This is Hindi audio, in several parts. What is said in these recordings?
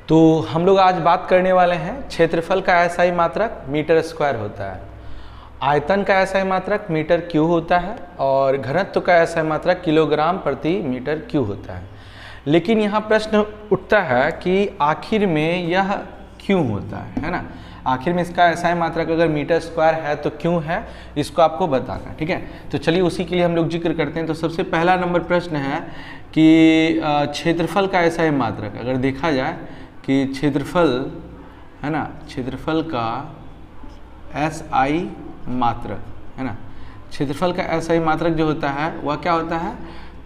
तो हम लोग आज बात करने वाले हैं क्षेत्रफल का एसआई मात्रक मीटर स्क्वायर होता है, आयतन का एसआई मात्रक मीटर क्यू होता है और घनत्व का एसआई मात्रक किलोग्राम प्रति मीटर क्यू होता है। लेकिन यहाँ प्रश्न उठता है कि आखिर में यह क्यों होता है ना। आखिर में इसका एसआई मात्रक अगर मीटर स्क्वायर है तो क्यों है, इसको आपको बताना है। ठीक है, तो चलिए उसी के लिए हम लोग जिक्र करते हैं। तो सबसे पहला नंबर प्रश्न है कि क्षेत्रफल का एसआई मात्रक अगर देखा जाए कि क्षेत्रफल है ना, क्षेत्रफल का एसआई मात्रक है ना, क्षेत्रफल का एसआई मात्रक जो होता है वह क्या होता है,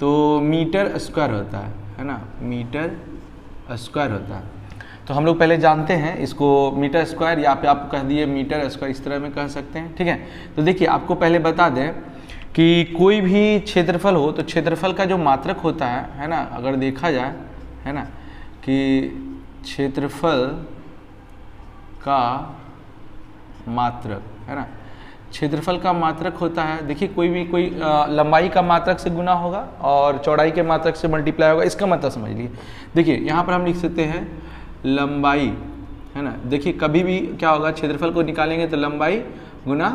तो मीटर स्क्वायर होता है ना, मीटर स्क्वायर होता है। तो हम लोग पहले जानते हैं इसको मीटर स्क्वायर, या पे आप कह दिए मीटर स्क्वायर, इस तरह में कह सकते हैं। ठीक है, तो देखिए आपको पहले बता दें कि कोई भी क्षेत्रफल हो तो क्षेत्रफल का जो मात्रक होता है ना, अगर देखा जाए है ना कि क्षेत्रफल का मात्रक है ना, क्षेत्रफल का मात्रक होता है, देखिए कोई लंबाई का मात्रक से गुना होगा और चौड़ाई के मात्रक से मल्टीप्लाई होगा। इसका मतलब समझ लीजिए, देखिए यहाँ पर हम लिख सकते हैं लंबाई है ना। देखिए कभी भी क्या होगा, क्षेत्रफल को निकालेंगे तो लंबाई गुना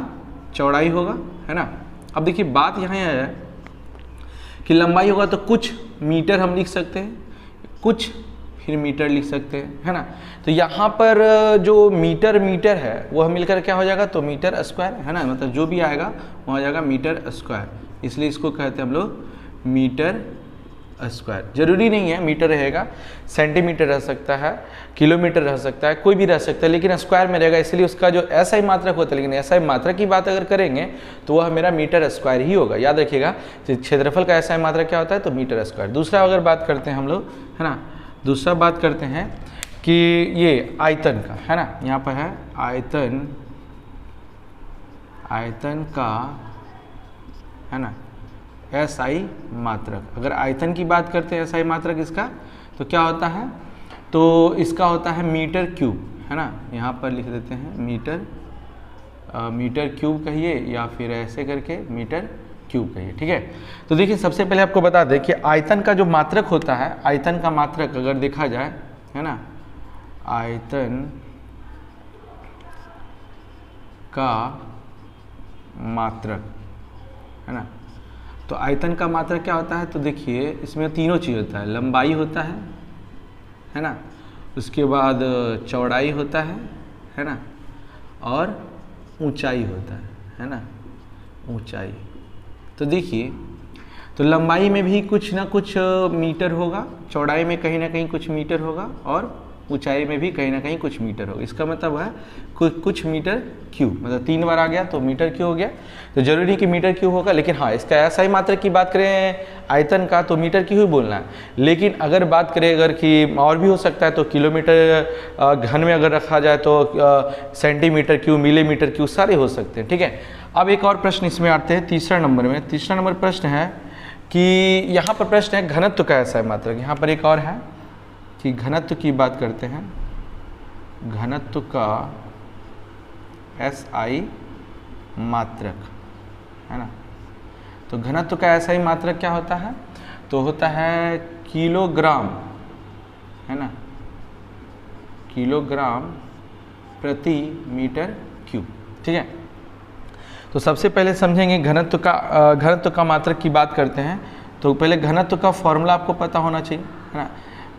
चौड़ाई होगा है ना। अब देखिए बात यहाँ है कि लंबाई होगा तो कुछ मीटर हम लिख सकते हैं, कुछ फिर मीटर लिख सकते हैं है ना। तो यहाँ पर जो मीटर है वह मिलकर क्या हो जाएगा, तो मीटर स्क्वायर है ना, मतलब जो भी आएगा वह हो जाएगा मीटर स्क्वायर, इसलिए इसको कहते हैं हम लोग मीटर स्क्वायर। जरूरी नहीं है मीटर रहेगा, सेंटीमीटर रह सकता है, किलोमीटर रह सकता है, कोई भी रह सकता है, लेकिन स्क्वायर में रहेगा, इसलिए उसका जो एसआई मात्रक होता है। लेकिन एसआई मात्रक की बात अगर करेंगे तो वह मेरा मीटर स्क्वायर ही होगा, याद रखिएगा। क्षेत्रफल का एसआई मात्रक क्या होता है, तो मीटर स्क्वायर। दूसरा अगर बात करते हैं हम लोग है ना, दूसरा बात करते हैं कि ये आयतन का है ना, यहाँ पर है आयतन, आयतन का है ना एसआई मात्रक। अगर आयतन की बात करते हैं एसआई मात्रक इसका, तो क्या होता है, तो इसका होता है मीटर क्यूब है ना। यहाँ पर लिख देते हैं मीटर, मीटर क्यूब कहिए या फिर ऐसे करके मीटर क्यूब कहिए। ठीक है, तो देखिए सबसे पहले आपको बता दें कि आयतन का जो मात्रक होता है, आयतन का मात्रक अगर देखा जाए है ना, आयतन का मात्रक है ना, तो आयतन का मात्रक क्या होता है, तो देखिए इसमें तीनों चीज़ होता है, लंबाई होता है ना, उसके बाद चौड़ाई होता है ना, और ऊंचाई होता है ना, ऊंचाई। तो देखिए तो लंबाई में भी कुछ ना कुछ मीटर होगा, चौड़ाई में कहीं ना कहीं कुछ मीटर होगा और ऊंचाई में भी कहीं ना कहीं कुछ मीटर होगा। इसका मतलब है कुछ मीटर क्यूब, मतलब 3 बार आ गया तो मीटर क्यूब हो गया। तो जरूरी नहीं कि मीटर क्यूब होगा, लेकिन हाँ इसका एसआई मात्रक की बात करें आयतन का तो मीटर क्यूब ही बोलना है। लेकिन अगर बात करें अगर कि और भी हो सकता है तो किलोमीटर घन में अगर रखा जाए तो सेंटीमीटर क्यूब, मिलीमीटर क्यूब सारे हो सकते हैं। ठीक है, अब एक और प्रश्न इसमें आते हैं तीसरा नंबर में। तीसरा नंबर प्रश्न है कि यहाँ पर प्रश्न है घनत्व का एसआई मात्रक। यहाँ पर एक और है कि घनत्व की बात करते हैं, घनत्व का एसआई मात्रक है ना। तो घनत्व का एसआई मात्रक क्या होता है, तो होता है किलोग्राम है ना, किलोग्राम प्रति मीटर क्यूब। ठीक है, तो सबसे पहले समझेंगे घनत्व का मात्रक की बात करते हैं। तो पहले घनत्व का फॉर्मूला आपको पता होना चाहिए है ना,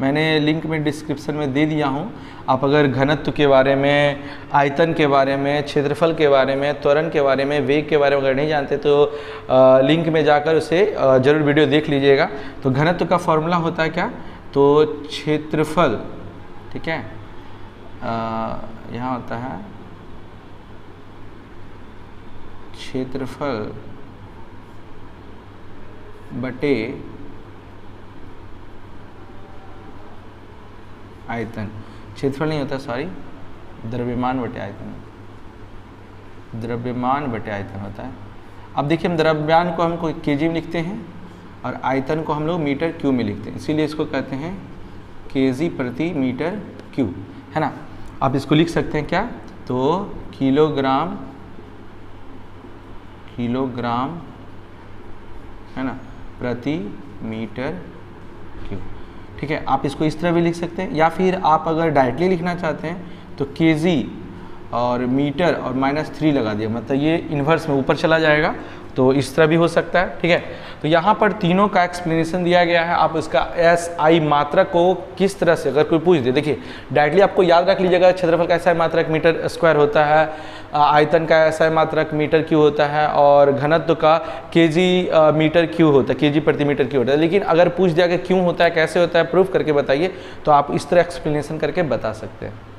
मैंने लिंक में डिस्क्रिप्शन में दे दिया हूँ। आप अगर घनत्व के बारे में, आयतन के बारे में, क्षेत्रफल के बारे में, त्वरण के बारे में, वेग के बारे में अगर नहीं जानते तो लिंक में जाकर उसे ज़रूर वीडियो देख लीजिएगा। तो घनत्व का फॉर्मूला होता है क्या, तो क्षेत्रफल, ठीक है, यहाँ होता है क्षेत्रफल बटे आयतन। क्षेत्रफल नहीं होता, सॉरी, द्रव्यमान बटे आयतन, द्रव्यमान बटे आयतन होता है। अब देखिए हम द्रव्यमान को हम केजी में लिखते हैं और आयतन को हम लोग मीटर क्यूब में लिखते हैं, इसीलिए इसको कहते हैं केजी प्रति मीटर क्यूब है ना। आप इसको लिख सकते हैं क्या, तो किलोग्राम है ना प्रति मीटर क्यूब। ठीक है। आप इसको इस तरह भी लिख सकते हैं, या फिर आप अगर डायरेक्टली लिखना चाहते हैं तो केजी और मीटर और -3 लगा दिया, मतलब ये इन्वर्स में ऊपर चला जाएगा, तो इस तरह भी हो सकता है। ठीक है, तो यहाँ पर तीनों का एक्सप्लेनेशन दिया गया है। आप इसका SI मात्रक को किस तरह से, अगर कोई पूछ दे, देखिए डायरेक्टली आपको याद रख लीजिएगा, क्षेत्रफल का SI मात्रक मीटर स्क्वायर होता है, आयतन का SI मात्रक मीटर क्यू होता है, और घनत्व का केजी मीटर क्यू होता है, केजी प्रति मीटर क्यू होता है। लेकिन अगर पूछ दिया कि क्यों होता है, कैसे होता है, प्रूफ करके बताइए, तो आप इस तरह एक्सप्लेनेशन करके बता सकते हैं।